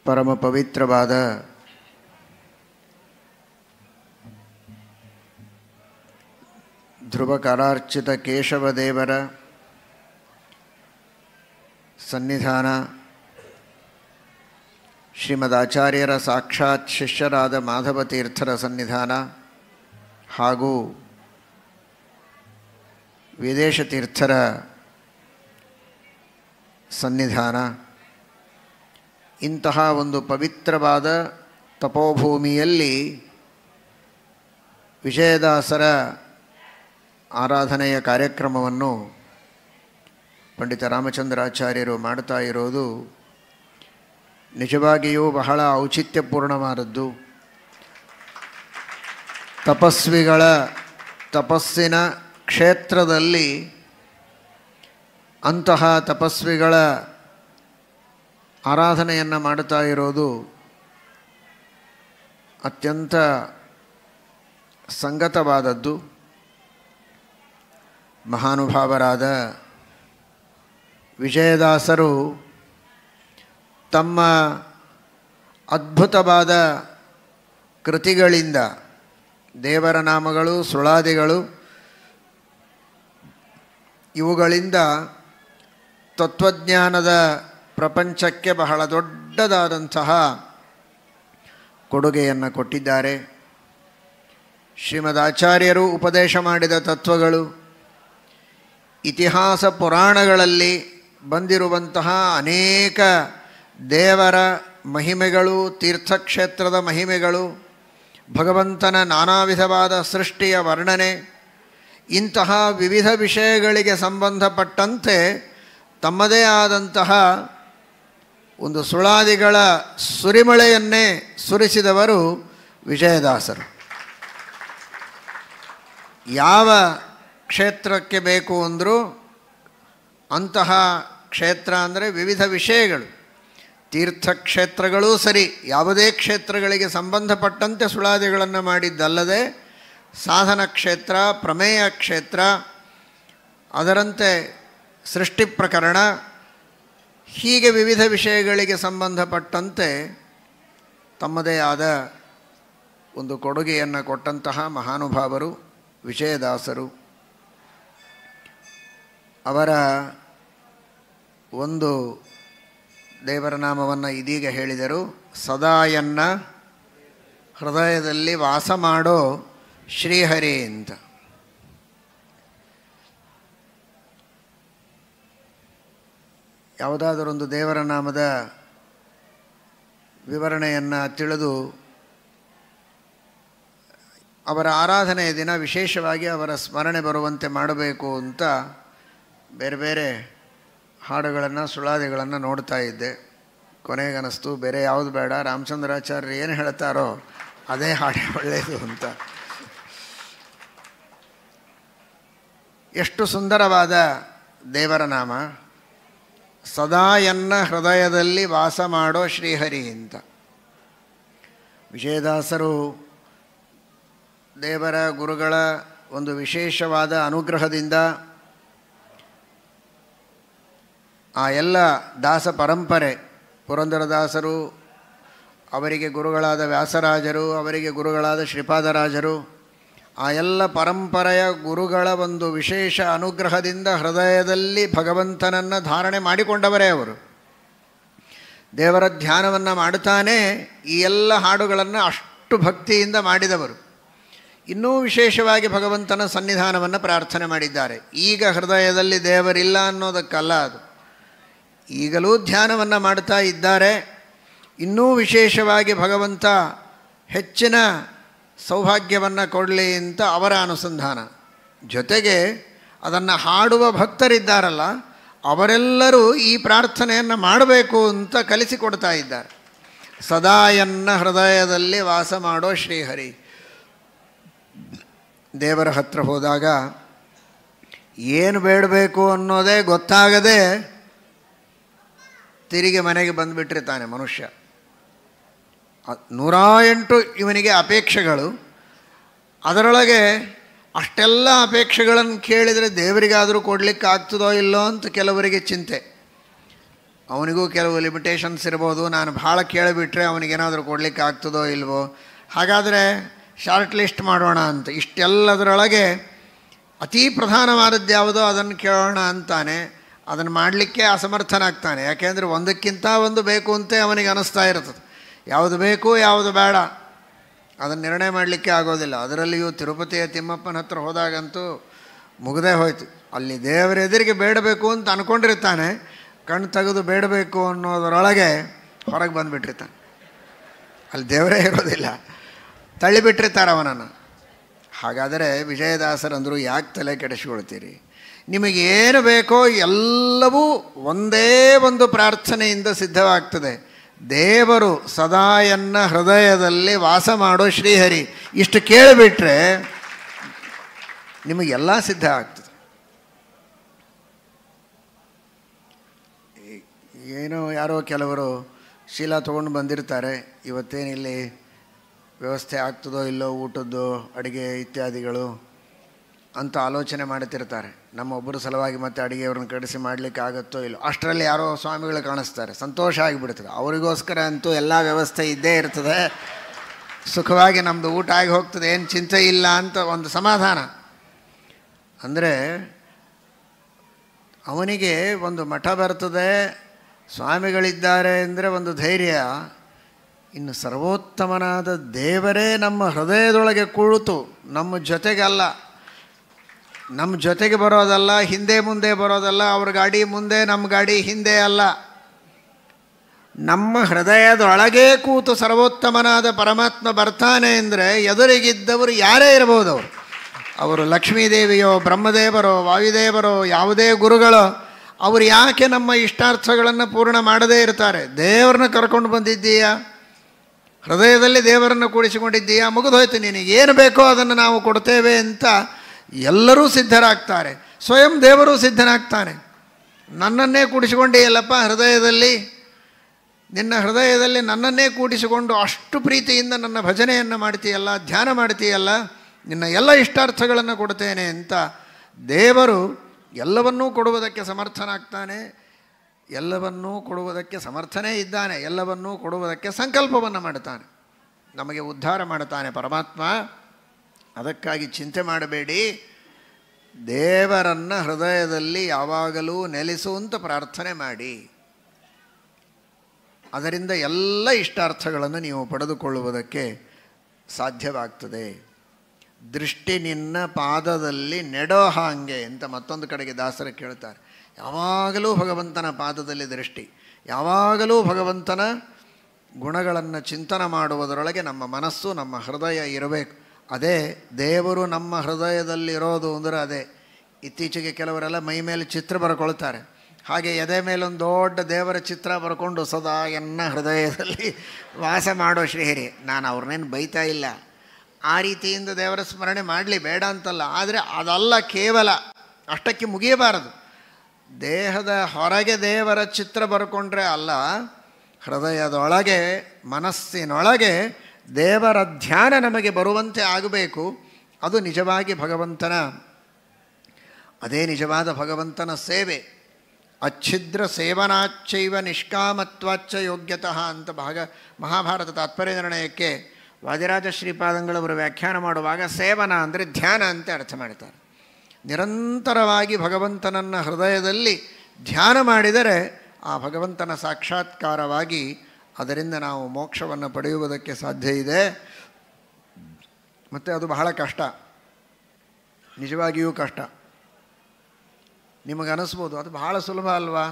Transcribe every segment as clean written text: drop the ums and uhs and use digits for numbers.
ಪರಮ ಪವಿತ್ರವಾದ ಧ್ರುವಕಾರಾರ್ಚಿತ ಕೇಶವದೇವರ ಸನ್ನಿಧಾನ, ಶ್ರೀಮದ್ ಆಚಾರ್ಯರ ಸಾಕ್ಷಾತ್ ಶಿಷ್ಯರಾದ ಮಾಧವತೀರ್ಥರ ಸನ್ನಿಧಾನ ಹಾಗೂ ವಿದೇಶತೀರ್ಥರ ಸನ್ನಿಧಾನ, ಇಂತಹ ಒಂದು ಪವಿತ್ರವಾದ ತಪೋಭೂಮಿಯಲ್ಲಿ ವಿಜಯದಾಸರ ಆರಾಧನೆಯ ಕಾರ್ಯಕ್ರಮವನ್ನು ಪಂಡಿತ ರಾಮಚಂದ್ರಾಚಾರ್ಯರು ಮಾಡ್ತಾ ಇರೋದು ನಿಜವಾಗಿಯೂ ಬಹಳ ಔಚಿತ್ಯಪೂರ್ಣವಾದದ್ದು. ತಪಸ್ವಿಗಳ ತಪಸ್ಸಿನ ಕ್ಷೇತ್ರದಲ್ಲಿ ಅಂತಹ ತಪಸ್ವಿಗಳ ಆರಾಧನೆಯನ್ನು ಮಾಡುತ್ತಾ ಇರೋದು ಅತ್ಯಂತ ಸಂಗತವಾದದ್ದು. ಮಹಾನುಭಾವರಾದ ವಿಜಯದಾಸರು ತಮ್ಮ ಅದ್ಭುತವಾದ ಕೃತಿಗಳಿಂದ, ದೇವರ ನಾಮಗಳು, ಸುಳಾದಿಗಳು, ಇವುಗಳಿಂದ ತತ್ವಜ್ಞಾನದ ಪ್ರಪಂಚಕ್ಕೆ ಬಹಳ ದೊಡ್ಡದಾದಂತಹ ಕೊಡುಗೆಯನ್ನು ಕೊಟ್ಟಿದ್ದಾರೆ. ಶ್ರೀಮದ್ ಆಚಾರ್ಯರು ಉಪದೇಶ ಮಾಡಿದ ತತ್ವಗಳು, ಇತಿಹಾಸ ಪುರಾಣಗಳಲ್ಲಿ ಬಂದಿರುವಂತಹ ಅನೇಕ ದೇವರ ಮಹಿಮೆಗಳು, ತೀರ್ಥಕ್ಷೇತ್ರದ ಮಹಿಮೆಗಳು, ಭಗವಂತನ ನಾನಾ ವಿಧವಾದ ಸೃಷ್ಟಿಯ ವರ್ಣನೆ, ಇಂತಹ ವಿವಿಧ ವಿಷಯಗಳಿಗೆ ಸಂಬಂಧಪಟ್ಟಂತೆ ತಮ್ಮದೇ ಆದಂತಹ ಒಂದು ಸುಳಾದಿಗಳ ಸುರಿಮಳೆಯನ್ನೇ ಸುರಿಸಿದವರು ವಿಜಯದಾಸರು. ಯಾವ ಕ್ಷೇತ್ರಕ್ಕೆ ಬೇಕು ಅಂದರೂ ಅಂತಹ ಕ್ಷೇತ್ರ ಅಂದರೆ ವಿವಿಧ ವಿಷಯಗಳು, ತೀರ್ಥಕ್ಷೇತ್ರಗಳೂ ಸರಿ, ಯಾವುದೇ ಕ್ಷೇತ್ರಗಳಿಗೆ ಸಂಬಂಧಪಟ್ಟಂತೆ ಸುಳಾದಿಗಳನ್ನು ಮಾಡಿದ್ದಲ್ಲದೆ ಸಾಧನ ಕ್ಷೇತ್ರ, ಪ್ರಮೇಯ ಕ್ಷೇತ್ರ, ಅದರಂತೆ ಸೃಷ್ಟಿ ಪ್ರಕರಣ, ಹೀಗೆ ವಿವಿಧ ವಿಷಯಗಳಿಗೆ ಸಂಬಂಧಪಟ್ಟಂತೆ ತಮ್ಮದೇ ಆದ ಒಂದು ಕೊಡುಗೆಯನ್ನು ಕೊಟ್ಟಂತಹ ಮಹಾನುಭಾವರು ವಿಜಯದಾಸರು. ಅವರ ಒಂದು ದೇವರ ನಾಮವನ್ನು ಇದೀಗ ಹೇಳಿದರು, ಸದಾಯನ್ನ ಹೃದಯದಲ್ಲಿ ವಾಸ ಮಾಡೋ ಶ್ರೀಹರಿ ಅಂತ. ಯಾವುದಾದರೊಂದು ದೇವರ ನಾಮದ ವಿವರಣೆಯನ್ನು ತಿಳಿದು ಅವರ ಆರಾಧನೆಯ ದಿನ ವಿಶೇಷವಾಗಿ ಅವರ ಸ್ಮರಣೆ ಬರುವಂತೆ ಮಾಡಬೇಕು ಅಂತ ಬೇರೆ ಬೇರೆ ಹಾಡುಗಳನ್ನು, ಸುಳಾದಿಗಳನ್ನು ನೋಡ್ತಾ ಇದ್ದೆ. ಕೊನೆಗನಿಸ್ತು ಬೇರೆ ಯಾವುದು ಬೇಡ, ರಾಮಚಂದ್ರಾಚಾರ್ಯರು ಏನು ಹೇಳ್ತಾರೋ ಅದೇ ಹಾಡೇ ಒಳ್ಳೆಯದು ಅಂತ. ಎಷ್ಟು ಸುಂದರವಾದ ದೇವರ ನಾಮ, ಸದಾ ಎನ್ನ ಹೃದಯದಲ್ಲಿ ವಾಸ ಮಾಡೋ ಶ್ರೀಹರಿ ಅಂತ. ವಿಜಯದಾಸರು ದೇವರ ಗುರುಗಳ ಒಂದು ವಿಶೇಷವಾದ ಅನುಗ್ರಹದಿಂದ ಆ ಎಲ್ಲ ದಾಸ ಪರಂಪರೆ, ಪುರಂದರದಾಸರು, ಅವರಿಗೆ ಗುರುಗಳಾದ ವ್ಯಾಸರಾಜರು, ಅವರಿಗೆ ಗುರುಗಳಾದ ಶ್ರೀಪಾದರಾಜರು, ಆ ಎಲ್ಲ ಪರಂಪರೆಯ ಗುರುಗಳ ಒಂದು ವಿಶೇಷ ಅನುಗ್ರಹದಿಂದ ಹೃದಯದಲ್ಲಿ ಭಗವಂತನನ್ನು ಧಾರಣೆ ಮಾಡಿಕೊಂಡವರೇ ಅವರು. ದೇವರ ಧ್ಯಾನವನ್ನು ಮಾಡುತ್ತಾನೆ ಈ ಎಲ್ಲ ಹಾಡುಗಳನ್ನು ಅಷ್ಟು ಭಕ್ತಿಯಿಂದ ಮಾಡಿದವರು. ಇನ್ನೂ ವಿಶೇಷವಾಗಿ ಭಗವಂತನ ಸನ್ನಿಧಾನವನ್ನು ಪ್ರಾರ್ಥನೆ ಮಾಡಿದ್ದಾರೆ. ಈಗ ಹೃದಯದಲ್ಲಿ ದೇವರಿಲ್ಲ ಅನ್ನೋದಕ್ಕಲ್ಲ ಅದು, ಈಗಲೂ ಧ್ಯಾನವನ್ನು ಮಾಡ್ತಾ ಇದ್ದಾರೆ. ಇನ್ನೂ ವಿಶೇಷವಾಗಿ ಭಗವಂತ ಹೆಚ್ಚಿನ ಸೌಭಾಗ್ಯವನ್ನು ಕೊಡಲಿ ಅಂತ ಅವರ ಅನುಸಂಧಾನ. ಜೊತೆಗೆ ಅದನ್ನು ಹಾಡುವ ಭಕ್ತರಿದ್ದಾರಲ್ಲ, ಅವರೆಲ್ಲರೂ ಈ ಪ್ರಾರ್ಥನೆಯನ್ನು ಮಾಡಬೇಕು ಅಂತ ಕಲಿಸಿಕೊಡ್ತಾ ಇದ್ದಾರೆ. ಸದಾ ಎನ್ನ ಹೃದಯದಲ್ಲಿ ವಾಸ ಮಾಡೋ ಶ್ರೀಹರಿ. ದೇವರ ಹತ್ರ ಹೋದಾಗ ಏನು ಬೇಡಬೇಕು ಅನ್ನೋದೇ ಗೊತ್ತಾಗದೆ ತಿರುಗಿ ಮನೆಗೆ ಬಂದುಬಿಟ್ಟಿರ್ತಾನೆ ಮನುಷ್ಯ. 108 ಇವನಿಗೆ ಅಪೇಕ್ಷೆಗಳು, ಅದರೊಳಗೆ ಅಷ್ಟೆಲ್ಲ ಅಪೇಕ್ಷೆಗಳನ್ನು ಕೇಳಿದರೆ ದೇವರಿಗಾದರೂ ಕೊಡಲಿಕ್ಕೆ ಆಗ್ತದೋ ಇಲ್ಲೋ ಅಂತ ಕೆಲವರಿಗೆ ಚಿಂತೆ. ಅವನಿಗೂ ಕೆಲವು ಲಿಮಿಟೇಷನ್ಸ್ ಇರ್ಬೋದು. ನಾನು ಭಾಳ ಕೇಳಿಬಿಟ್ರೆ ಅವನಿಗೇನಾದರೂ ಕೊಡಲಿಕ್ಕೆ ಆಗ್ತದೋ ಇಲ್ವೋ, ಹಾಗಾದರೆ ಶಾರ್ಟ್ ಲಿಸ್ಟ್ ಮಾಡೋಣ ಅಂತ. ಇಷ್ಟೆಲ್ಲದರೊಳಗೆ ಅತೀ ಪ್ರಧಾನವಾದದ್ದು ಯಾವುದೋ ಅದನ್ನು ಕೇಳೋಣ ಅಂತಾನೆ. ಅದನ್ನು ಮಾಡಲಿಕ್ಕೆ ಅಸಮರ್ಥನಾಗ್ತಾನೆ. ಯಾಕೆಂದರೆ ಒಂದಕ್ಕಿಂತ ಒಂದು ಬೇಕು ಅಂತ ಅವನಿಗೆ ಅನ್ನಿಸ್ತಾ ಇರ್ತದೆ. ಯಾವುದು ಬೇಕು ಯಾವುದು ಬೇಡ ಅದನ್ನು ನಿರ್ಣಯ ಮಾಡಲಿಕ್ಕೆ ಆಗೋದಿಲ್ಲ. ಅದರಲ್ಲಿಯೂ ತಿರುಪತಿಯ ತಿಮ್ಮಪ್ಪನ ಹತ್ರ ಹೋದಾಗಂತೂ ಮುಗದೇ ಹೋಯ್ತು. ಅಲ್ಲಿ ದೇವರ ಎದುರಿಗೆ ಬೇಡಬೇಕು ಅಂತ ಅಂದ್ಕೊಂಡಿರ್ತಾನೆ, ಕಣ್ಣು ತೆಗೆದು ಬೇಡಬೇಕು ಅನ್ನೋದರೊಳಗೆ ಹೊರಗೆ ಬಂದುಬಿಟ್ಟಿರ್ತಾನೆ. ಅಲ್ಲಿ ದೇವರೇ ಇರೋದಿಲ್ಲ, ತಳ್ಳಿಬಿಟ್ಟಿರ್ತಾರೆ ಅವನನ್ನು. ಹಾಗಾದರೆ ವಿಜಯದಾಸರಂದರು ಯಾಕೆ ತಲೆ ಕೆಡಿಸ್ಕೊಳ್ತೀರಿ? ನಿಮಗೇನು ಬೇಕೋ ಎಲ್ಲವೂ ಒಂದೇ ಒಂದು ಪ್ರಾರ್ಥನೆಯಿಂದ ಸಿದ್ಧವಾಗ್ತದೆ. ದೇವರು ಸದಾ ಎನ್ನ ಹೃದಯದಲ್ಲಿ ವಾಸ ಮಾಡೋ ಶ್ರೀಹರಿ, ಇಷ್ಟು ಕೇಳಿಬಿಟ್ರೆ ನಿಮಗೆಲ್ಲ ಸಿದ್ಧ ಆಗ್ತದೆ. ಏನೋ ಯಾರೋ ಕೆಲವರು ಶೀಲ ತೊಗೊಂಡು ಬಂದಿರ್ತಾರೆ, ಇವತ್ತೇನಿಲ್ಲಿ ವ್ಯವಸ್ಥೆ ಆಗ್ತದೋ ಇಲ್ಲೋ ಊಟದ್ದು ಅಡುಗೆ ಇತ್ಯಾದಿಗಳು ಅಂತ ಆಲೋಚನೆ ಮಾಡ್ತಿರ್ತಾರೆ. ನಮ್ಮೊಬ್ಬರ ಸಲುವಾಗಿ ಮತ್ತೆ ಅಡುಗೆಯವ್ರನ್ನ ಕಡಿಸಿ ಮಾಡಲಿಕ್ಕೆ ಆಗುತ್ತೋ ಇಲ್ಲೋ. ಅಷ್ಟರಲ್ಲಿ ಯಾರೋ ಸ್ವಾಮಿಗಳು ಕಾಣಿಸ್ತಾರೆ, ಸಂತೋಷ ಆಗಿಬಿಡ್ತದೆ. ಅವರಿಗೋಸ್ಕರ ಅಂತೂ ಎಲ್ಲ ವ್ಯವಸ್ಥೆ ಇದ್ದೇ ಇರ್ತದೆ, ಸುಖವಾಗಿ ನಮ್ಮದು ಊಟ ಆಗಿ ಹೋಗ್ತದೆ, ಏನು ಚಿಂತೆ ಇಲ್ಲ ಅಂತ ಒಂದು ಸಮಾಧಾನ. ಅಂದರೆ ಅವನಿಗೆ ಒಂದು ಮಠ ಬರ್ತದೆ, ಸ್ವಾಮಿಗಳಿದ್ದಾರೆ ಅಂದರೆ ಒಂದು ಧೈರ್ಯ. ಇನ್ನು ಸರ್ವೋತ್ತಮನಾದ ದೇವರೇ ನಮ್ಮ ಹೃದಯದೊಳಗೆ ಕುಳಿತು ನಮ್ಮ ಜೊತೆಗಲ್ಲ, ನಮ್ಮ ಜೊತೆಗೆ ಬರೋದಲ್ಲ, ಹಿಂದೆ ಮುಂದೆ ಬರೋದಲ್ಲ, ಅವ್ರ ಗಾಡಿ ಮುಂದೆ ನಮ್ಮ ಗಾಡಿ ಹಿಂದೆ ಅಲ್ಲ, ನಮ್ಮ ಹೃದಯದೊಳಗೇ ಕೂತು ಸರ್ವೋತ್ತಮನಾದ ಪರಮಾತ್ಮ ಬರ್ತಾನೆ ಅಂದರೆ ಎದುರಿಗಿದ್ದವರು ಯಾರೇ ಇರಬಹುದು. ಅವರು ಲಕ್ಷ್ಮೀದೇವಿಯೋ, ಬ್ರಹ್ಮದೇವರೋ, ವಾಯುದೇವರೋ, ಯಾವುದೇ ಗುರುಗಳೋ, ಅವರು ಯಾಕೆ ನಮ್ಮ ಇಷ್ಟಾರ್ಥಗಳನ್ನು ಪೂರ್ಣ ಮಾಡದೇ ಇರ್ತಾರೆ? ದೇವರನ್ನ ಕರ್ಕೊಂಡು ಬಂದಿದ್ದೀಯಾ, ಹೃದಯದಲ್ಲಿ ದೇವರನ್ನು ಕೂಡಿಸಿಕೊಂಡಿದ್ದೀಯಾ, ಮುಗಿದೋಯ್ತು, ನಿನಗೇನು ಬೇಕೋ ಅದನ್ನು ನಾವು ಕೊಡ್ತೇವೆ ಅಂತ ಎಲ್ಲರೂ ಸಿದ್ಧರಾಗ್ತಾರೆ. ಸ್ವಯಂ ದೇವರು ಸಿದ್ಧನಾಗ್ತಾನೆ. ನನ್ನನ್ನೇ ಕೂಡಿಸಿಕೊಂಡೇಯಲ್ಲಪ್ಪ ಹೃದಯದಲ್ಲಿ, ನಿನ್ನ ಹೃದಯದಲ್ಲಿ ನನ್ನನ್ನೇ ಕೂಡಿಸಿಕೊಂಡು ಅಷ್ಟು ಪ್ರೀತಿಯಿಂದ ನನ್ನ ಭಜನೆಯನ್ನು ಮಾಡ್ತೀಯಲ್ಲ, ಧ್ಯಾನ ಮಾಡ್ತೀಯಲ್ಲ, ನಿನ್ನ ಎಲ್ಲ ಇಷ್ಟಾರ್ಥಗಳನ್ನು ಕೊಡ್ತೇನೆ ಅಂತ ದೇವರು ಎಲ್ಲವನ್ನೂ ಕೊಡುವುದಕ್ಕೆ ಸಮರ್ಥನಾಗ್ತಾನೆ. ಎಲ್ಲವನ್ನೂ ಕೊಡುವುದಕ್ಕೆ ಸಮರ್ಥನೇ ಇದ್ದಾನೆ. ಎಲ್ಲವನ್ನೂ ಕೊಡುವುದಕ್ಕೆ ಸಂಕಲ್ಪವನ್ನು ಮಾಡ್ತಾನೆ. ನಮಗೆ ಉದ್ಧಾರ ಮಾಡ್ತಾನೆ ಪರಮಾತ್ಮ. ಅದಕ್ಕಾಗಿ ಚಿಂತೆ ಮಾಡಬೇಡಿ, ದೇವರನ್ನು ಹೃದಯದಲ್ಲಿ ಯಾವಾಗಲೂ ನೆಲೆಸುವಂತ ಪ್ರಾರ್ಥನೆ ಮಾಡಿ. ಅದರಿಂದ ಎಲ್ಲ ಇಷ್ಟಾರ್ಥಗಳನ್ನು ನೀವು ಪಡೆದುಕೊಳ್ಳುವುದಕ್ಕೆ ಸಾಧ್ಯವಾಗ್ತದೆ. ದೃಷ್ಟಿ ನಿನ್ನ ಪಾದದಲ್ಲಿ ನೆಡೋ ಹಾಗೆ ಅಂತ ಮತ್ತೊಂದು ಕಡೆಗೆ ದಾಸರು ಕೇಳ್ತಾರೆ. ಯಾವಾಗಲೂ ಭಗವಂತನ ಪಾದದಲ್ಲಿ ದೃಷ್ಟಿ, ಯಾವಾಗಲೂ ಭಗವಂತನ ಗುಣಗಳನ್ನು ಚಿಂತನೆ ಮಾಡುವುದರೊಳಗೆ ನಮ್ಮ ಮನಸ್ಸು, ನಮ್ಮ ಹೃದಯ ಇರಬೇಕು. ಅದೇ ದೇವರು ನಮ್ಮ ಹೃದಯದಲ್ಲಿರೋದು ಅಂದರೆ ಅದೇ. ಇತ್ತೀಚೆಗೆ ಕೆಲವರೆಲ್ಲ ಮೈ ಮೇಲೆ ಚಿತ್ರ ಬರ್ಕೊಳ್ತಾರೆ. ಹಾಗೆ ಎದೆ ಮೇಲೊಂದು ದೊಡ್ಡ ದೇವರ ಚಿತ್ರ ಬರ್ಕೊಂಡು ಸದಾ ಎನ್ನ ಹೃದಯದಲ್ಲಿ ವಾಸ ಮಾಡೋ ಶ್ರೀಹರಿ. ನಾನು ಅವ್ರನ್ನೇನು ಬೈತಾ ಇಲ್ಲ, ಆ ರೀತಿಯಿಂದ ದೇವರ ಸ್ಮರಣೆ ಮಾಡಲಿ, ಬೇಡ ಅಂತಲ್ಲ. ಆದರೆ ಅದಲ್ಲ, ಕೇವಲ ಅಷ್ಟಕ್ಕೆ ಮುಗಿಯಬಾರದು. ದೇಹದ ಹೊರಗೆ ದೇವರ ಚಿತ್ರ ಬರ್ಕೊಂಡ್ರೆ ಅಲ್ಲ, ಹೃದಯದೊಳಗೆ, ಮನಸ್ಸಿನೊಳಗೆ ದೇವರ ಧ್ಯಾನ ನಮಗೆ ಬರುವಂತೆ ಆಗಬೇಕು. ಅದು ನಿಜವಾಗಿ ಭಗವಂತನ, ಅದೇ ನಿಜವಾದ ಭಗವಂತನ ಸೇವೆ. ಅಚ್ಛಿದ್ರ ಸೇವನಾಚ್ಚೈವ ನಿಷ್ಕಾಮತ್ವಾಚ್ಚ ಯೋಗ್ಯತಃ ಅಂತ ಮಹಾಭಾರತ ತಾತ್ಪರ್ಯ ನಿರ್ಣಯಕ್ಕೆ ವಾದಿರಾಜ ಶ್ರೀಪಾದಂಗಳವರು ವ್ಯಾಖ್ಯಾನ ಮಾಡುವಾಗ ಸೇವನ ಅಂದರೆ ಧ್ಯಾನ ಅಂತ ಅರ್ಥ ಮಾಡ್ತಾರೆ. ನಿರಂತರವಾಗಿ ಭಗವಂತನನ್ನು ಹೃದಯದಲ್ಲಿ ಧ್ಯಾನ ಮಾಡಿದರೆ ಆ ಭಗವಂತನ ಸಾಕ್ಷಾತ್ಕಾರವಾಗಿ ಅದರಿಂದ ನಾವು ಮೋಕ್ಷವನ್ನು ಪಡೆಯುವುದಕ್ಕೆ ಸಾಧ್ಯ ಇದೆ. ಮತ್ತು ಅದು ಬಹಳ ಕಷ್ಟ, ನಿಜವಾಗಿಯೂ ಕಷ್ಟ. ನಿಮಗನ್ನಿಸ್ಬೋದು ಅದು ಬಹಳ ಸುಲಭ ಅಲ್ವಾ,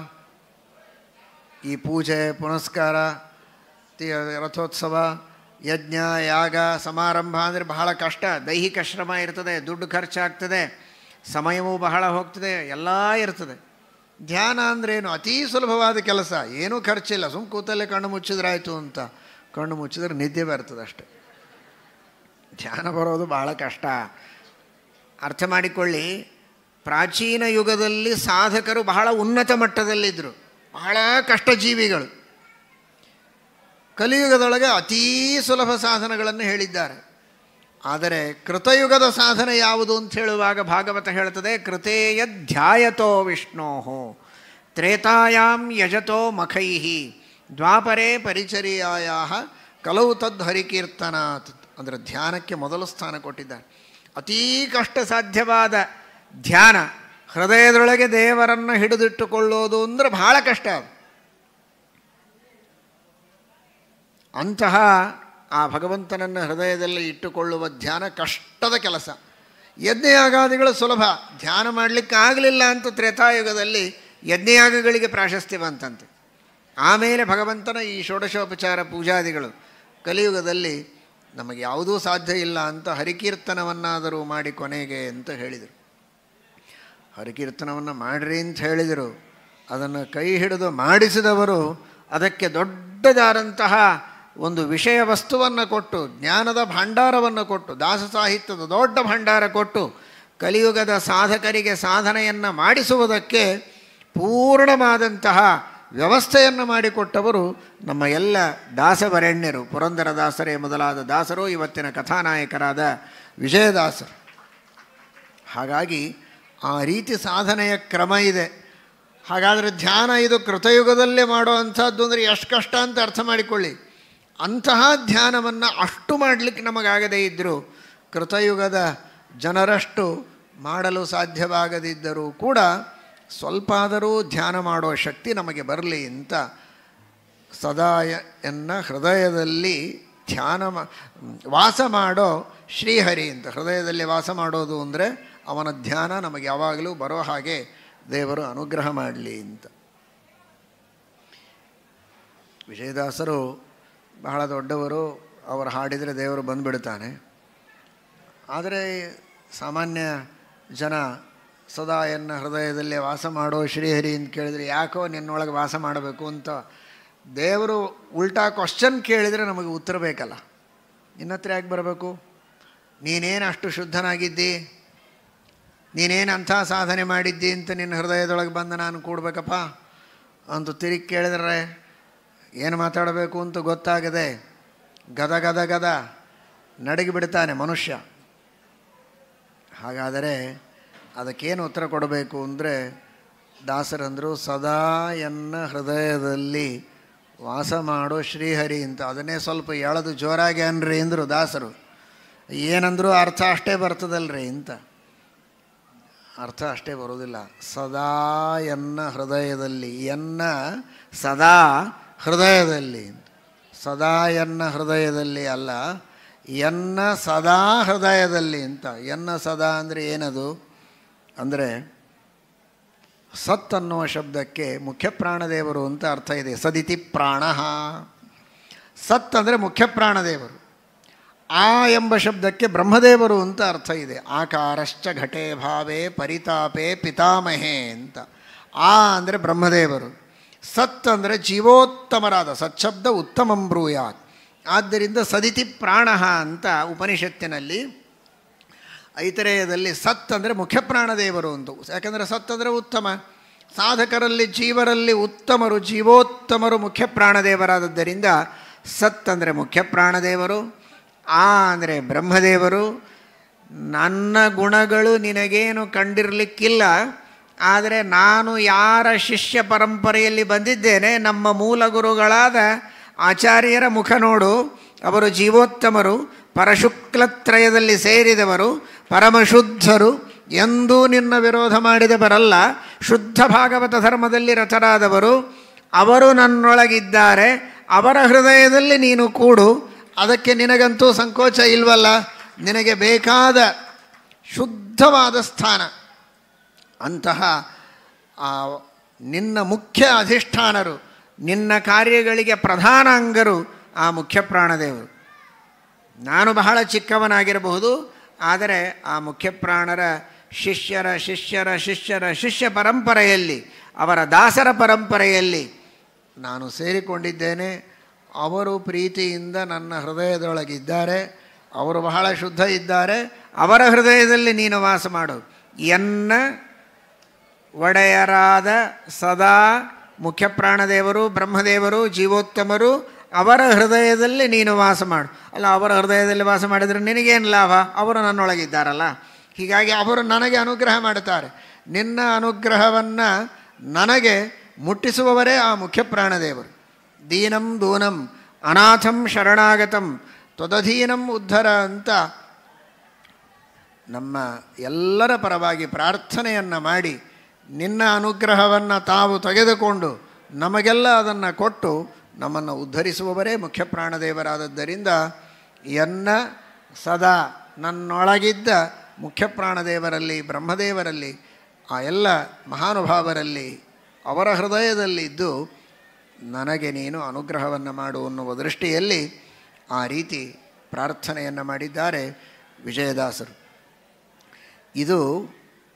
ಈ ಪೂಜೆ ಪುನಸ್ಕಾರ, ರಥೋತ್ಸವ, ಯಜ್ಞ ಯಾಗ ಸಮಾರಂಭ ಅಂದರೆ ಬಹಳ ಕಷ್ಟ. ದೈಹಿಕ ಶ್ರಮ ಇರ್ತದೆ, ದುಡ್ಡು ಖರ್ಚಾಗ್ತದೆ, ಸಮಯವೂ ಬಹಳ ಹೋಗ್ತದೆ, ಎಲ್ಲ ಇರ್ತದೆ. ಧ್ಯಾನ ಅಂದ್ರೇನು? ಅತೀ ಸುಲಭವಾದ ಕೆಲಸ, ಏನೂ ಖರ್ಚಿಲ್ಲ. ಸುಮ್ಮ ಕೂತಲ್ಲೇ ಕಣ್ಣು ಮುಚ್ಚಿದ್ರಾಯ್ತು ಅಂತ. ಕಣ್ಣು ಮುಚ್ಚಿದ್ರೆ ನಿದ್ದೆ ಬರ್ತದೆ ಅಷ್ಟೆ. ಧ್ಯಾನ ಬರೋದು ಬಹಳ ಕಷ್ಟ. ಅರ್ಥ ಮಾಡಿಕೊಳ್ಳಿ, ಪ್ರಾಚೀನ ಯುಗದಲ್ಲಿ ಸಾಧಕರು ಬಹಳ ಉನ್ನತ ಮಟ್ಟದಲ್ಲಿದ್ದರು, ಬಹಳ ಕಷ್ಟ ಜೀವಿಗಳು. ಕಲಿಯುಗದೊಳಗೆ ಅತೀ ಸುಲಭ ಸಾಧನಗಳನ್ನು ಹೇಳಿದ್ದಾರೆ. ಆದರೆ ಕೃತಯುಗದ ಸಾಧನೆ ಯಾವುದು ಅಂತ ಹೇಳುವಾಗ ಭಾಗವತ ಹೇಳ್ತದೆ, ಕೃತೇಯ ಧ್ಯಾಯತೋ ವಿಷ್ಣೋ, ತ್ರೇತಾಯಾಂ ಯಜತೋ ಮಖೈಃ ದ್ವಾಪರೇ ಪರಿಚರ್ಯಾಯ ಕಲವು ತದ್ ಹರಿಕೀರ್ತನಾತ್. ಅಂದರೆ ಧ್ಯಾನಕ್ಕೆ ಮೊದಲು ಸ್ಥಾನ ಕೊಟ್ಟಿದ್ದಾರೆ. ಅತೀ ಕಷ್ಟ ಸಾಧ್ಯವಾದ ಧ್ಯಾನ, ಹೃದಯದೊಳಗೆ ದೇವರನ್ನು ಹಿಡಿದಿಟ್ಟುಕೊಳ್ಳೋದು ಅಂದರೆ ಬಹಳ ಕಷ್ಟ. ಅಂತಹ ಆ ಭಗವಂತನನ್ನು ಹೃದಯದಲ್ಲಿ ಇಟ್ಟುಕೊಳ್ಳುವ ಧ್ಯಾನ ಕಷ್ಟದ ಕೆಲಸ. ಯಜ್ಞಯಾಗಾದಿಗಳು ಸುಲಭ, ಧ್ಯಾನ ಮಾಡಲಿಕ್ಕೆ ಆಗಲಿಲ್ಲ ಅಂತ ತ್ರೇತಾಯುಗದಲ್ಲಿ ಯಜ್ಞಯಾಗಗಳಿಗೆ ಪ್ರಾಶಸ್ತ್ಯ ಬಂತಂತೆ. ಆಮೇಲೆ ಭಗವಂತನ ಈ ಷೋಡಶೋಪಚಾರ ಪೂಜಾದಿಗಳು ಕಲಿಯುಗದಲ್ಲಿ ನಮಗೆ ಯಾವುದೂ ಸಾಧ್ಯ ಇಲ್ಲ ಅಂತ ಹರಿಕೀರ್ತನವನ್ನಾದರೂ ಮಾಡಿ ಕೊನೆಗೆ ಅಂತ ಹೇಳಿದರು. ಹರಿಕೀರ್ತನವನ್ನು ಮಾಡಿರಿ ಅಂತ ಹೇಳಿದರು. ಅದನ್ನು ಕೈ ಹಿಡಿದು ಮಾಡಿಸಿದವರು ಅದಕ್ಕೆ ದೊಡ್ಡದಾದಂತಹ ಒಂದು ವಿಷಯ ವಸ್ತುವನ್ನು ಕೊಟ್ಟು, ಜ್ಞಾನದ ಭಂಡಾರವನ್ನು ಕೊಟ್ಟು, ದಾಸ ಸಾಹಿತ್ಯದ ದೊಡ್ಡ ಭಂಡಾರ ಕೊಟ್ಟು ಕಲಿಯುಗದ ಸಾಧಕರಿಗೆ ಸಾಧನೆಯನ್ನು ಮಾಡಿಸುವುದಕ್ಕೆ ಪೂರ್ಣವಾದಂತಹ ವ್ಯವಸ್ಥೆಯನ್ನು ಮಾಡಿಕೊಟ್ಟವರು ನಮ್ಮ ಎಲ್ಲ ದಾಸವರೆಣ್ಯರು. ಪುರಂದರದಾಸರೇ ಮೊದಲಾದ ದಾಸರು, ಇವತ್ತಿನ ಕಥಾನಾಯಕರಾದ ವಿಜಯದಾಸರು. ಹಾಗಾಗಿ ಆ ರೀತಿ ಸಾಧನೆಯ ಕ್ರಮ ಇದೆ. ಹಾಗಾದರೆ ಧ್ಯಾನ ಇದು ಕೃತಯುಗದಲ್ಲೇ ಮಾಡೋ ಅಂಥದ್ದು ಅಂದರೆ ಎಷ್ಟು ಕಷ್ಟ ಅಂತ ಅರ್ಥ ಮಾಡಿಕೊಳ್ಳಿ. ಅಂತಹ ಧ್ಯಾನವನ್ನು ಅಷ್ಟು ಮಾಡಲಿಕ್ಕೆ ನಮಗಾಗದೇ ಇದ್ದರೂ, ಕೃತಯುಗದ ಜನರಷ್ಟು ಮಾಡಲು ಸಾಧ್ಯವಾಗದಿದ್ದರೂ ಕೂಡ ಸ್ವಲ್ಪ ಆದರೂ ಧ್ಯಾನ ಮಾಡೋ ಶಕ್ತಿ ನಮಗೆ ಬರಲಿ ಅಂತ ಸದಾ ಎನ್ನ ಹೃದಯದಲ್ಲಿ ವಾಸ ಮಾಡೋ ಶ್ರೀಹರಿ ಅಂತ. ಹೃದಯದಲ್ಲಿ ವಾಸ ಮಾಡೋದು ಅಂದರೆ ಅವನ ಧ್ಯಾನ ನಮಗೆ ಯಾವಾಗಲೂ ಬರೋ ಹಾಗೆ ದೇವರು ಅನುಗ್ರಹ ಮಾಡಲಿ ಅಂತ. ವಿಜಯದಾಸರು ಬಹಳ ದೊಡ್ಡವರು, ಅವರು ಹಾಡಿದರೆ ದೇವರು ಬಂದುಬಿಡ್ತಾನೆ. ಆದರೆ ಸಾಮಾನ್ಯ ಜನ ಸದಾ ಎನ್ನ ಹೃದಯದಲ್ಲೇ ವಾಸ ಮಾಡೋ ಶ್ರೀಹರಿ ಅಂತ ಕೇಳಿದರೆ ಯಾಕೋ ನಿನ್ನೊಳಗೆ ವಾಸ ಮಾಡಬೇಕು ಅಂತ ದೇವರು ಉಲ್ಟಾ ಕ್ವಶ್ಚನ್ ಕೇಳಿದರೆ ನಮಗೆ ಉತ್ತರ ಬೇಕಲ್ಲ. ನಿನ್ನ ಹತ್ರ ಯಾಕೆ ಬರಬೇಕು? ನೀನೇನು ಅಷ್ಟು ಶುದ್ಧನಾಗಿದ್ದಿ, ನೀನೇನು ಅಂಥ ಸಾಧನೆ ಮಾಡಿದ್ದಿ ಅಂತ ನಿನ್ನ ಹೃದಯದೊಳಗೆ ಬಂದು ನಾನು ಕೂಡಬೇಕಪ್ಪ ಅಂತ ತಿರುಗಿ ಕೇಳಿದರೆ ಏನು ಮಾತಾಡಬೇಕು ಅಂತ ಗೊತ್ತಾಗದೆ ಗದ ಗದ ಗದ ನಡಗಿಬಿಡ್ತಾನೆ ಮನುಷ್ಯ. ಹಾಗಾದರೆ ಅದಕ್ಕೇನು ಉತ್ತರ ಕೊಡಬೇಕು ಅಂದರೆ ದಾಸರಂದರು ಸದಾ ಎನ್ನ ಹೃದಯದಲ್ಲಿ ವಾಸ ಮಾಡೋ ಶ್ರೀಹರಿ ಅಂತ. ಅದನ್ನೇ ಸ್ವಲ್ಪ ಎಳೆದು ಜೋರಾಗಿ ಅನ್ರಿ ಅಂದರು ದಾಸರು. ಏನಂದರೂ ಅರ್ಥ ಅಷ್ಟೇ ಬರ್ತದಲ್ರಿ ಅಂತ. ಅರ್ಥ ಅಷ್ಟೇ ಬರೋದಿಲ್ಲ. ಸದಾ ಎನ್ನ ಹೃದಯದಲ್ಲಿ, ಎನ್ನ ಸದಾ ಹೃದಯದಲ್ಲಿ, ಸದಾ ಎನ್ನ ಹೃದಯದಲ್ಲಿ ಅಲ್ಲ, ಎನ್ನ ಸದಾ ಹೃದಯದಲ್ಲಿ ಅಂತ. ಎನ್ನ ಸದಾ ಅಂದರೆ ಏನದು ಅಂದರೆ ಸತ್ ಅನ್ನುವ ಶಬ್ದಕ್ಕೆ ಮುಖ್ಯ ಪ್ರಾಣದೇವರು ಅಂತ ಅರ್ಥ ಇದೆ. ಸದಿತಿ ಪ್ರಾಣ. ಸತ್ ಅಂದರೆ ಮುಖ್ಯ ಪ್ರಾಣದೇವರು. ಆ ಎಂಬ ಶಬ್ದಕ್ಕೆ ಬ್ರಹ್ಮದೇವರು ಅಂತ ಅರ್ಥ ಇದೆ. ಆಕಾರಶ್ಚ ಘಟೇ ಭಾವೇ ಪರಿತಾಪೆ ಪಿತಾಮಹೇ ಅಂತ. ಆ ಅಂದರೆ ಬ್ರಹ್ಮದೇವರು. ಸತ್ ಅಂದರೆ ಜೀವೋತ್ತಮರಾದ, ಸತ್ಶಬ್ದ ಉತ್ತಮಂ ಬ್ರೂಯಾತ್. ಆದ್ದರಿಂದ ಸದಿತಿ ಪ್ರಾಣ ಅಂತ ಉಪನಿಷತ್ತಿನಲ್ಲಿ ಐತರೇಯದಲ್ಲಿ ಸತ್ ಅಂದರೆ ಮುಖ್ಯ ಪ್ರಾಣದೇವರು ಅಂತ. ಯಾಕೆಂದರೆ ಸತ್ ಅಂದರೆ ಉತ್ತಮ. ಸಾಧಕರಲ್ಲಿ ಜೀವರಲ್ಲಿ ಉತ್ತಮರು, ಜೀವೋತ್ತಮರು ಮುಖ್ಯ ಪ್ರಾಣದೇವರಾದದ್ದರಿಂದ ಸತ್ ಅಂದರೆ ಮುಖ್ಯ ಪ್ರಾಣದೇವರು. ಆ ಅಂದರೆ ಬ್ರಹ್ಮದೇವರು. ನನ್ನ ಗುಣಗಳು ನಿನಗೇನು ಕಂಡಿರಲಿಕ್ಕಿಲ್ಲ, ಆದರೆ ನಾನು ಯಾರ ಶಿಷ್ಯ ಪರಂಪರೆಯಲ್ಲಿ ಬಂದಿದ್ದೇನೆ, ನಮ್ಮ ಮೂಲ ಗುರುಗಳಾದ ಆಚಾರ್ಯರ ಮುಖ ನೋಡು. ಅವರು ಜೀವೋತ್ತಮರು, ಪರಶುಕ್ಲತ್ರಯದಲ್ಲಿ ಸೇರಿದವರು, ಪರಮಶುದ್ಧರು, ಎಂದೂ ನಿನ್ನ ವಿರೋಧ ಮಾಡಿದವರಲ್ಲ, ಶುದ್ಧ ಭಾಗವತ ಧರ್ಮದಲ್ಲಿ ರಥರಾದವರು. ಅವರು ನನ್ನೊಳಗಿದ್ದಾರೆ, ಅವರ ಹೃದಯದಲ್ಲಿ ನೀನು ಕೂಡು. ಅದಕ್ಕೆ ನಿನಗಂತೂ ಸಂಕೋಚ ಇಲ್ವಲ್ಲ, ನಿನಗೆ ಬೇಕಾದ ಶುದ್ಧವಾದ ಸ್ಥಾನ. ಅಂತಹ ನಿನ್ನ ಮುಖ್ಯ ಅಧಿಷ್ಠಾನರು, ನಿನ್ನ ಕಾರ್ಯಗಳಿಗೆ ಪ್ರಧಾನ ಅಂಗರು ಆ ಮುಖ್ಯ ಪ್ರಾಣದೇವರು. ನಾನು ಬಹಳ ಚಿಕ್ಕವನಾಗಿರಬಹುದು, ಆದರೆ ಆ ಮುಖ್ಯ ಪ್ರಾಣರ ಶಿಷ್ಯರ ಶಿಷ್ಯರ ಶಿಷ್ಯರ ಶಿಷ್ಯ ಪರಂಪರೆಯಲ್ಲಿ, ಅವರ ದಾಸರ ಪರಂಪರೆಯಲ್ಲಿ ನಾನು ಸೇರಿಕೊಂಡಿದ್ದೇನೆ. ಅವರು ಪ್ರೀತಿಯಿಂದ ನನ್ನ ಹೃದಯದೊಳಗಿದ್ದಾರೆ, ಅವರು ಬಹಳ ಶುದ್ಧ ಇದ್ದಾರೆ. ಅವರ ಹೃದಯದಲ್ಲಿ ನೀನು ವಾಸ ಮಾಡು. ಎನ್ನ ಒಡೆಯರಾದ ಸದಾ ಮುಖ್ಯ ಪ್ರಾಣದೇವರು, ಬ್ರಹ್ಮದೇವರು, ಜೀವೋತ್ತಮರು, ಅವರ ಹೃದಯದಲ್ಲಿ ನೀನು ವಾಸ ಮಾಡು. ಅಲ್ಲ, ಅವರ ಹೃದಯದಲ್ಲಿ ವಾಸ ಮಾಡಿದರೆ ನಿನಗೇನು ಲಾಭ? ಅವರು ನನ್ನೊಳಗಿದ್ದಾರಲ್ಲ. ಹೀಗಾಗಿ ಅವರು ನನಗೆ ಅನುಗ್ರಹ ಮಾಡುತ್ತಾರೆ. ನಿನ್ನ ಅನುಗ್ರಹವನ್ನು ನನಗೆ ಮುಟ್ಟಿಸುವವರೇ ಆ ಮುಖ್ಯ ಪ್ರಾಣದೇವರು. ದೀನಂ ದೂನಂ ಅನಾಥಂ ಶರಣಾಗತಂ ತ್ವದಧೀನಂ ಉದ್ಧರ ಅಂತ ನಮ್ಮ ಎಲ್ಲರ ಪರವಾಗಿ ಪ್ರಾರ್ಥನೆಯನ್ನು ಮಾಡಿ ನಿನ್ನ ಅನುಗ್ರಹವನ್ನು ತಾವು ತೆಗೆದುಕೊಂಡು ನಮಗೆಲ್ಲ ಅದನ್ನು ಕೊಟ್ಟು ನಮ್ಮನ್ನು ಉದ್ಧರಿಸುವವರೇ ಮುಖ್ಯ ಪ್ರಾಣದೇವರಾದದ್ದರಿಂದ ಎನ್ನ ಸದಾ ನನ್ನೊಳಗಿದ್ದ ಮುಖ್ಯ ಪ್ರಾಣದೇವರಲ್ಲಿ, ಬ್ರಹ್ಮದೇವರಲ್ಲಿ, ಆ ಎಲ್ಲ ಮಹಾನುಭಾವರಲ್ಲಿ ಅವರ ಹೃದಯದಲ್ಲಿದ್ದು ನನಗೆ ನೀನು ಅನುಗ್ರಹವನ್ನು ಮಾಡು ಅನ್ನುವ ದೃಷ್ಟಿಯಲ್ಲಿ ಆ ರೀತಿ ಪ್ರಾರ್ಥನೆಯನ್ನು ಮಾಡಿದ್ದಾರೆ ವಿಜಯದಾಸರು. ಇದು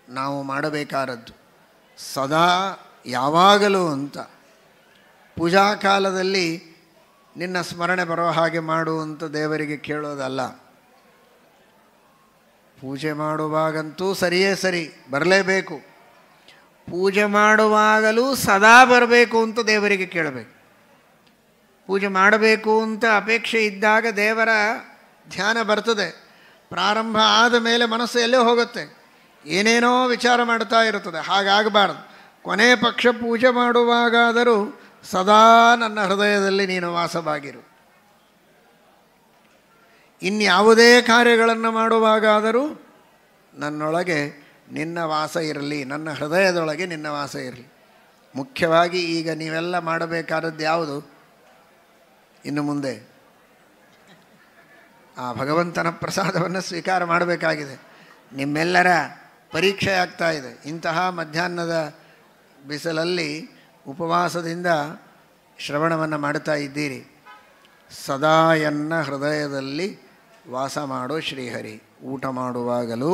ನಾವು ಮಾಡಬೇಕಾದದ್ದು ಸದಾ ಯಾವಾಗಲೂ ಅಂತ. ಪೂಜಾ ಕಾಲದಲ್ಲಿ ನಿನ್ನ ಸ್ಮರಣೆ ಬರೋ ಹಾಗೆ ಮಾಡು ಅಂತ ದೇವರಿಗೆ ಕೇಳೋದಲ್ಲ. ಪೂಜೆ ಮಾಡುವಾಗಂತೂ ಸರಿಯೇ ಸರಿ, ಬರಲೇಬೇಕು. ಪೂಜೆ ಮಾಡುವಾಗಲೂ ಸದಾ ಬರಬೇಕು ಅಂತ ದೇವರಿಗೆ ಕೇಳಬೇಕು. ಪೂಜೆ ಮಾಡಬೇಕು ಅಂತ ಅಪೇಕ್ಷೆ ಇದ್ದಾಗ ದೇವರ ಧ್ಯಾನ ಬರ್ತದೆ. ಪ್ರಾರಂಭ ಆದ ಮೇಲೆ ಮನಸ್ಸು ಎಲ್ಲೇ ಹೋಗುತ್ತೆ, ಏನೇನೋ ವಿಚಾರ ಮಾಡ್ತಾ ಇರುತ್ತದೆ. ಹಾಗಾಗಬಾರ್ದು. ಕೊನೆ ಪಕ್ಷ ಪೂಜೆ ಮಾಡುವಾಗಾದರೂ ಸದಾ ನನ್ನ ಹೃದಯದಲ್ಲಿ ನೀನು ವಾಸವಾಗಿರು. ಇನ್ಯಾವುದೇ ಕಾರ್ಯಗಳನ್ನು ಮಾಡುವಾಗಾದರೂ ನನ್ನೊಳಗೆ ನಿನ್ನ ವಾಸ ಇರಲಿ, ನನ್ನ ಹೃದಯದೊಳಗೆ ನಿನ್ನ ವಾಸ ಇರಲಿ. ಮುಖ್ಯವಾಗಿ ಈಗ ನೀವೆಲ್ಲ ಮಾಡಬೇಕಾದದ್ದು ಯಾವುದು? ಇನ್ನು ಮುಂದೆ ಆ ಭಗವಂತನ ಪ್ರಸಾದವನ್ನು ಸ್ವೀಕಾರ ಮಾಡಬೇಕಾಗಿದೆ. ನಿಮ್ಮೆಲ್ಲರ ಪರೀಕ್ಷೆ ಆಗ್ತಾ ಇದೆ. ಇಂತಹ ಮಧ್ಯಾಹ್ನದ ಬಿಸಿಲಲ್ಲಿ ಉಪವಾಸದಿಂದ ಶ್ರವಣವನ್ನು ಮಾಡ್ತಾ ಇದ್ದೀರಿ. ಸದಾ ಎನ್ನ ಹೃದಯದಲ್ಲಿ ವಾಸ ಮಾಡೋ ಶ್ರೀಹರಿ. ಊಟ ಮಾಡುವಾಗಲೂ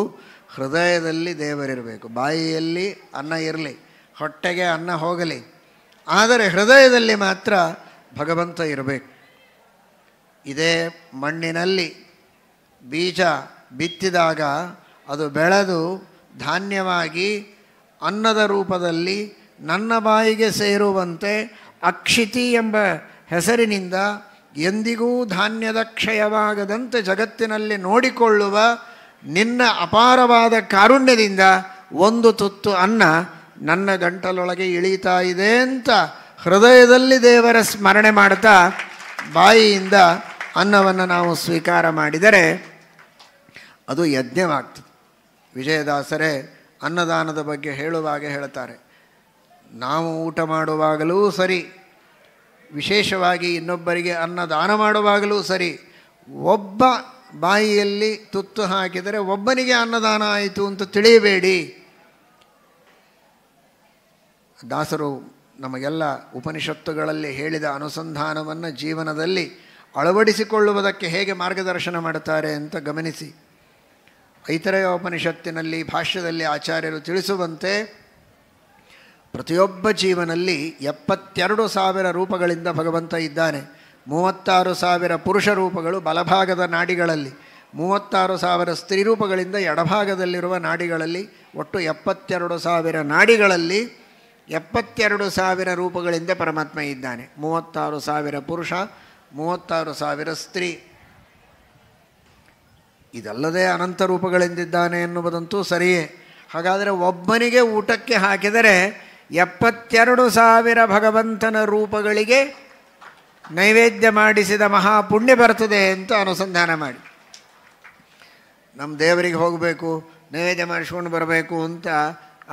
ಹೃದಯದಲ್ಲಿ ದೇವರಿರಬೇಕು. ಬಾಯಿಯಲ್ಲಿ ಅನ್ನ ಇರಲಿ, ಹೊಟ್ಟೆಗೆ ಅನ್ನ ಹೋಗಲಿ, ಆದರೆ ಹೃದಯದಲ್ಲಿ ಮಾತ್ರ ಭಗವಂತ ಇರಬೇಕು. ಇದೇ ಮಣ್ಣಿನಲ್ಲಿ ಬೀಜ ಬಿತ್ತಿದಾಗ ಅದು ಬೆಳೆದು ಧಾನ್ಯವಾಗಿ ಅನ್ನದ ರೂಪದಲ್ಲಿ ನನ್ನ ಬಾಯಿಗೆ ಸೇರುವಂತೆ ಅಕ್ಷಿತಿ ಎಂಬ ಹೆಸರಿನಿಂದ ಎಂದಿಗೂ ಧಾನ್ಯದ ಕ್ಷಯವಾಗದಂತೆ ಜಗತ್ತಿನಲ್ಲಿ ನೋಡಿಕೊಳ್ಳುವ ನಿನ್ನ ಅಪಾರವಾದ ಕಾರುಣ್ಯದಿಂದ ಒಂದು ತುತ್ತು ಅನ್ನ ನನ್ನ ಗಂಟಲೊಳಗೆ ಇಳೀತಾ ಇದೆ ಅಂತ ಹೃದಯದಲ್ಲಿ ದೇವರ ಸ್ಮರಣೆ ಮಾಡ್ತಾ ಬಾಯಿಯಿಂದ ಅನ್ನವನ್ನು ನಾವು ಸ್ವೀಕಾರ ಮಾಡಿದರೆ ಅದು ಯಜ್ಞವಾಗ್ತದೆ. ವಿಜಯದಾಸರೇ ಅನ್ನದಾನದ ಬಗ್ಗೆ ಹೇಳುವಾಗ ಹೇಳ್ತಾರೆ, ನಾವು ಊಟ ಮಾಡುವಾಗಲೂ ಸರಿ, ವಿಶೇಷವಾಗಿ ಇನ್ನೊಬ್ಬರಿಗೆ ಅನ್ನದಾನ ಮಾಡುವಾಗಲೂ ಸರಿ, ಒಬ್ಬ ಬಾಯಿಯಲ್ಲಿ ತುತ್ತು ಹಾಕಿದರೆ ಒಬ್ಬನಿಗೆ ಅನ್ನದಾನ ಆಯಿತು ಅಂತ ತಿಳಿಯಬೇಡಿ. ದಾಸರು ನಮಗೆಲ್ಲ ಉಪನಿಷತ್ತುಗಳಲ್ಲಿ ಹೇಳಿದ ಅನುಸಂಧಾನವನ್ನು ಜೀವನದಲ್ಲಿ ಅಳವಡಿಸಿಕೊಳ್ಳುವುದಕ್ಕೆ ಹೇಗೆ ಮಾರ್ಗದರ್ಶನ ಮಾಡುತ್ತಾರೆ ಅಂತ ಗಮನಿಸಿ. ಐತರೇಯ ಉಪನಿಷತ್ತಿನಲ್ಲಿ ಭಾಷ್ಯದಲ್ಲಿ ಆಚಾರ್ಯರು ತಿಳಿಸುವಂತೆ ಪ್ರತಿಯೊಬ್ಬ ಜೀವನಲ್ಲಿ 72,000 ರೂಪಗಳಿಂದ ಭಗವಂತ ಇದ್ದಾನೆ. 36,000 ಪುರುಷ ರೂಪಗಳು ಬಲಭಾಗದ ನಾಡಿಗಳಲ್ಲಿ, 36,000 ಸ್ತ್ರೀ ರೂಪಗಳಿಂದ ಎಡಭಾಗದಲ್ಲಿರುವ ನಾಡಿಗಳಲ್ಲಿ, ಒಟ್ಟು 72,000 ನಾಡಿಗಳಲ್ಲಿ 72,000 ರೂಪಗಳಿಂದ ಪರಮಾತ್ಮ ಇದ್ದಾನೆ. 36,000 ಪುರುಷ, 36,000 ಸ್ತ್ರೀ. ಇದಲ್ಲದೆ ಅನಂತ ರೂಪಗಳಿಂದಿದ್ದಾನೆ ಎನ್ನುವುದಂತೂ ಸರಿಯೇ. ಹಾಗಾದರೆ ಒಬ್ಬನಿಗೆ ಊಟಕ್ಕೆ ಹಾಕಿದರೆ 72,000 ಭಗವಂತನ ರೂಪಗಳಿಗೆ ನೈವೇದ್ಯ ಮಾಡಿಸಿದ ಮಹಾಪುಣ್ಯ ಬರ್ತದೆ ಅಂತ ಅನುಸಂಧಾನ ಮಾಡಿ. ನಮ್ಮ ದೇವರಿಗೆ ಹೋಗಬೇಕು, ನೈವೇದ್ಯ ಮಾಡಿಸ್ಕೊಂಡು ಬರಬೇಕು ಅಂತ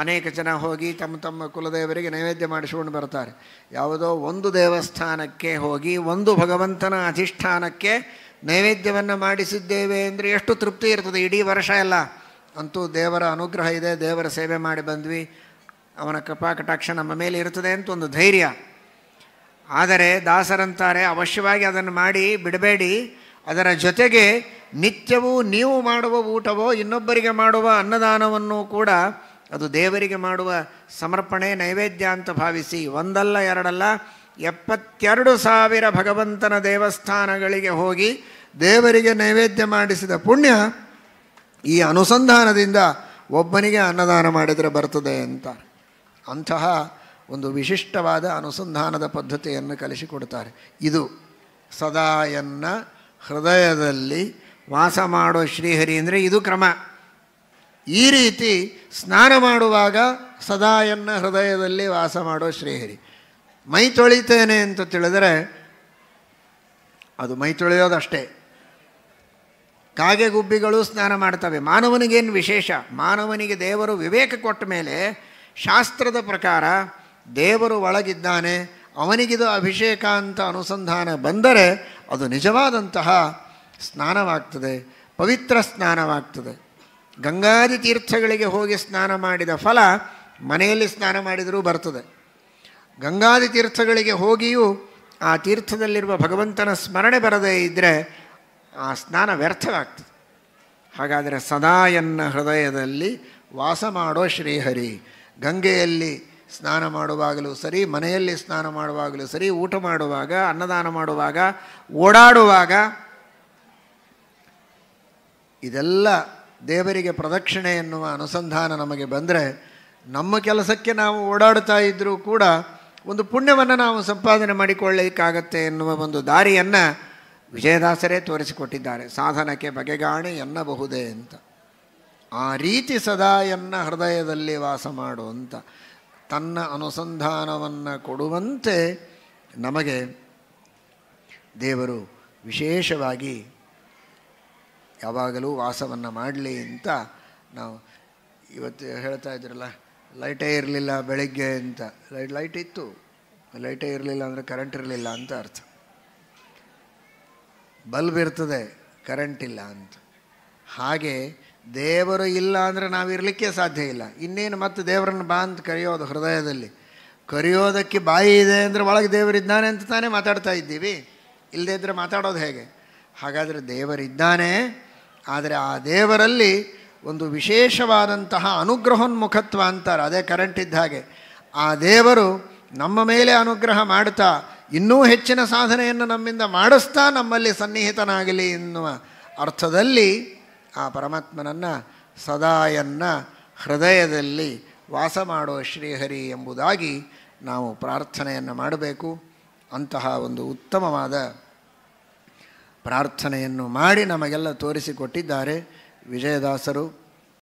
ಅನೇಕ ಜನ ಹೋಗಿ ತಮ್ಮ ತಮ್ಮ ಕುಲದೇವರಿಗೆ ನೈವೇದ್ಯ ಮಾಡಿಸ್ಕೊಂಡು ಬರ್ತಾರೆ. ಯಾವುದೋ ಒಂದು ದೇವಸ್ಥಾನಕ್ಕೆ ಹೋಗಿ ಒಂದು ಭಗವಂತನ ಅಧಿಷ್ಠಾನಕ್ಕೆ ನೈವೇದ್ಯವನ್ನು ಮಾಡಿಸಿದ್ದೇವೆ ಅಂದರೆ ಎಷ್ಟು ತೃಪ್ತಿ ಇರ್ತದೆ ಇಡೀ ವರ್ಷ ಎಲ್ಲ. ಅಂತೂ ದೇವರ ಅನುಗ್ರಹ ಇದೆ, ದೇವರ ಸೇವೆ ಮಾಡಿ ಬಂದ್ವಿ, ಅವನ ಕೃಪಾ ಕಟಾಕ್ಷ ನಮ್ಮ ಮೇಲೆ ಇರ್ತದೆ ಅಂತ ಒಂದು ಧೈರ್ಯ. ಆದರೆ ದಾಸರಂತಾರೆ, ಅವಶ್ಯವಾಗಿ ಅದನ್ನು ಮಾಡಿ ಬಿಡಬೇಡಿ. ಅದರ ಜೊತೆಗೆ ನಿತ್ಯವೂ ನೀವು ಮಾಡುವ ಊಟವೋ ಇನ್ನೊಬ್ಬರಿಗೆ ಮಾಡುವ ಅನ್ನದಾನವನ್ನು ಕೂಡ ಅದು ದೇವರಿಗೆ ಮಾಡುವ ಸಮರ್ಪಣೆ ನೈವೇದ್ಯ ಅಂತ ಭಾವಿಸಿ ಒಂದಲ್ಲ ಎರಡಲ್ಲ 72,000 ಭಗವಂತನ ದೇವಸ್ಥಾನಗಳಿಗೆ ಹೋಗಿ ದೇವರಿಗೆ ನೈವೇದ್ಯ ಮಾಡಿಸಿದ ಪುಣ್ಯ ಈ ಅನುಸಂಧಾನದಿಂದ ಒಬ್ಬನಿಗೆ ಅನ್ನದಾನ ಮಾಡಿದರೆ ಬರ್ತದೆ ಅಂತ. ಅಂತಹ ಒಂದು ವಿಶಿಷ್ಟವಾದ ಅನುಸಂಧಾನದ ಪದ್ಧತಿಯನ್ನು ಕಲಿಸಿಕೊಡ್ತಾರೆ. ಇದು ಸದಾ ಎನ್ನ ಹೃದಯದಲ್ಲಿ ವಾಸ ಮಾಡೋ ಶ್ರೀಹರಿ ಅಂದರೆ ಇದು ಕ್ರಮ. ಈ ರೀತಿ ಸ್ನಾನ ಮಾಡುವಾಗ ಸದಾ ಎನ್ನ ಹೃದಯದಲ್ಲಿ ವಾಸ ಮಾಡೋ ಶ್ರೀಹರಿ. ಮೈ ತೊಳಿತೇನೆ ಅಂತ ತಿಳಿದರೆ ಅದು ಮೈ ತೊಳೆಯೋದಷ್ಟೇ. ಕಾಗೆ ಗುಬ್ಬಿಗಳು ಸ್ನಾನ ಮಾಡ್ತವೆ. ಮಾನವನಿಗೇನು ವಿಶೇಷ? ಮಾನವನಿಗೆ ದೇವರು ವಿವೇಕ ಕೊಟ್ಟ ಮೇಲೆ ಶಾಸ್ತ್ರದ ಪ್ರಕಾರ ದೇವರು ಒಳಗಿದ್ದಾನೆ, ಅವನಿಗಿದು ಅಭಿಷೇಕ ಅಂತ ಅನುಸಂಧಾನ ಬಂದರೆ ಅದು ನಿಜವಾದಂತಹ ಸ್ನಾನವಾಗ್ತದೆ, ಪವಿತ್ರ ಸ್ನಾನವಾಗ್ತದೆ. ಗಂಗಾದಿ ತೀರ್ಥಗಳಿಗೆ ಹೋಗಿ ಸ್ನಾನ ಮಾಡಿದ ಫಲ ಮನೆಯಲ್ಲಿ ಸ್ನಾನ ಮಾಡಿದರೂ ಬರ್ತದೆ. ಗಂಗಾದಿ ತೀರ್ಥಗಳಿಗೆ ಹೋಗಿಯೂ ಆ ತೀರ್ಥದಲ್ಲಿರುವ ಭಗವಂತನ ಸ್ಮರಣೆ ಬರದೇ ಇದ್ದರೆ ಆ ಸ್ನಾನ ವ್ಯರ್ಥವಾಗ್ತದೆ. ಹಾಗಾದರೆ ಸದಾ ಎನ್ನ ಹೃದಯದಲ್ಲಿ ವಾಸ ಮಾಡೋ ಶ್ರೀಹರಿ. ಗಂಗೆಯಲ್ಲಿ ಸ್ನಾನ ಮಾಡುವಾಗಲೂ ಸರಿ, ಮನೆಯಲ್ಲಿ ಸ್ನಾನ ಮಾಡುವಾಗಲೂ ಸರಿ, ಊಟ ಮಾಡುವಾಗ, ಅನ್ನದಾನ ಮಾಡುವಾಗ, ಓಡಾಡುವಾಗ ಇದೆಲ್ಲ ದೇವರಿಗೆ ಪ್ರದಕ್ಷಿಣೆ ಎನ್ನುವ ಅನುಸಂಧಾನ ನಮಗೆ ಬಂದರೆ ನಮ್ಮ ಕೆಲಸಕ್ಕೆ ನಾವು ಓಡಾಡ್ತಾ ಇದ್ದರೂ ಕೂಡ ಒಂದು ಪುಣ್ಯವನ್ನು ನಾವು ಸಂಪಾದನೆ ಮಾಡಿಕೊಳ್ಳಲಿಕ್ಕಾಗತ್ತೆ ಎನ್ನುವ ಒಂದು ದಾರಿಯನ್ನು ವಿಜಯದಾಸರೇ ತೋರಿಸಿಕೊಟ್ಟಿದ್ದಾರೆ. ಸಾಧನಕ್ಕೆ ಬಗೆಗಾಣಿ ಎನ್ನಬಹುದೇ ಅಂತ. ಆ ರೀತಿ ಸದಾ ಎನ್ನ ಹೃದಯದಲ್ಲಿ ವಾಸ ಮಾಡುವಂಥ ತನ್ನ ಅನುಸಂಧಾನವನ್ನು ಕೊಡುವಂತೆ ನಮಗೆ ದೇವರು ವಿಶೇಷವಾಗಿ ಯಾವಾಗಲೂ ವಾಸವನ್ನು ಮಾಡಲಿ ಅಂತ ನಾವು ಇವತ್ತು ಹೇಳ್ತಾ ಇದ್ರಲ್ಲ, ಲೈಟೇ ಇರಲಿಲ್ಲ ಬೆಳಗ್ಗೆ ಅಂತ. ಲೈಟ್ ಇತ್ತು, ಲೈಟೇ ಇರಲಿಲ್ಲ ಅಂದರೆ ಕರೆಂಟ್ ಇರಲಿಲ್ಲ ಅಂತ ಅರ್ಥ. ಬಲ್ಬ್ ಇರ್ತದೆ, ಕರೆಂಟ್ ಇಲ್ಲ ಅಂತ. ಹಾಗೆ ದೇವರು ಇಲ್ಲ ಅಂದರೆ ನಾವಿರಲಿಕ್ಕೆ ಸಾಧ್ಯ ಇಲ್ಲ. ಇನ್ನೇನು ಮತ್ತೆ ದೇವರನ್ನು ಬಾ ಅಂತ ಕರೆಯೋದು ಹೃದಯದಲ್ಲಿ. ಕರೆಯೋದಕ್ಕೆ ಬಾಯಿ ಇದೆ ಅಂದರೆ ಒಳಗೆ ದೇವರಿದ್ದಾನೆ ಅಂತ ತಾನೇ ಮಾತಾಡ್ತಾ ಇದ್ದೀವಿ. ಇಲ್ಲದೇ ಇದ್ದರೆ ಮಾತಾಡೋದು ಹೇಗೆ? ಹಾಗಾದರೆ ದೇವರಿದ್ದಾನೆ, ಆದರೆ ಆ ದೇವರಲ್ಲಿ ಒಂದು ವಿಶೇಷವಾದಂತಹ ಅನುಗ್ರಹೋನ್ಮುಖತ್ವ ಅಂತಾರೆ, ಅದೇ ಕರೆಂಟ್ ಇದ್ದ ಹಾಗೆ. ಆ ದೇವರು ನಮ್ಮ ಮೇಲೆ ಅನುಗ್ರಹ ಮಾಡ್ತಾ ಇನ್ನೂ ಹೆಚ್ಚಿನ ಸಾಧನೆಯನ್ನು ನಮ್ಮಿಂದ ಮಾಡಿಸ್ತಾ ನಮ್ಮಲ್ಲಿ ಸನ್ನಿಹಿತನಾಗಲಿ ಎನ್ನುವ ಅರ್ಥದಲ್ಲಿ ಆ ಪರಮಾತ್ಮನನ್ನು ಸದಾ ಎನ್ನ ಹೃದಯದಲ್ಲಿ ವಾಸ ಮಾಡೋ ಶ್ರೀಹರಿ ಎಂಬುದಾಗಿ ನಾವು ಪ್ರಾರ್ಥನೆಯನ್ನು ಮಾಡಬೇಕು. ಅಂತಹ ಒಂದು ಉತ್ತಮವಾದ ಪ್ರಾರ್ಥನೆಯನ್ನು ಮಾಡಿ ನಮಗೆಲ್ಲ ತೋರಿಸಿಕೊಟ್ಟಿದ್ದಾರೆ ವಿಜಯದಾಸರು.